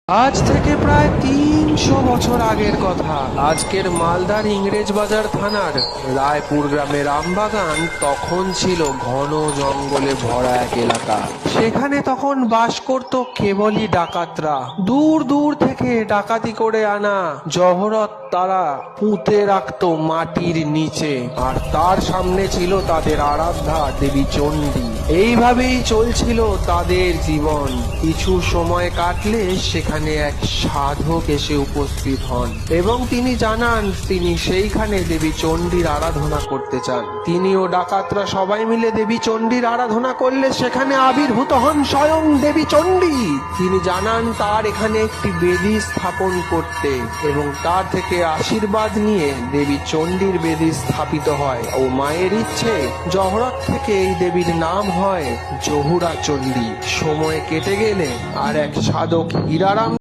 আজ থেকে প্রায় ৩০০ বছর আগের কথা। আজকের মালদার ইংরেজবাজার থানার রায়পুর গ্রামের আমবাগান তখন ছিল ঘন জঙ্গলে ভরা এক এলাকা। সেখানে তখন বাস করত কেবলই ডাকাতরা। দূর দূর থেকে ডাকাতি করে আনা জহরত তারা পুঁতে রাখত মাটির নিচে, আর তার সামনে ছিল তাদের আরাধ্যা দেবী চণ্ডী। এইভাবেই চলছিল তাদের জীবন। কিছু সময় কাটলে সেখানে এক সাধক এসে উপস্থিত হন এবং তিনি জানান তিনি সেইখানে দেবী চণ্ডীর আরাধনা করতে চান। তিনি ও ডাকাতরা সবাই মিলে দেবী চণ্ডীর আরাধনা করলে সেখানে আবির্ভূত হন স্বয়ং দেবী চণ্ডী। তিনি জানান তার এখানে একটি বেদি স্থাপন করতে এবং তার থেকে আশীর্বাদ নিয়ে দেবী চণ্ডীর বেদি স্থাপিত হয় ও মায়ের ইচ্ছে জহরত থেকে এই দেবীর নাম হয় জহুরা চণ্ডী। সময় কেটে গেলে আর এক সাধক হীরারাম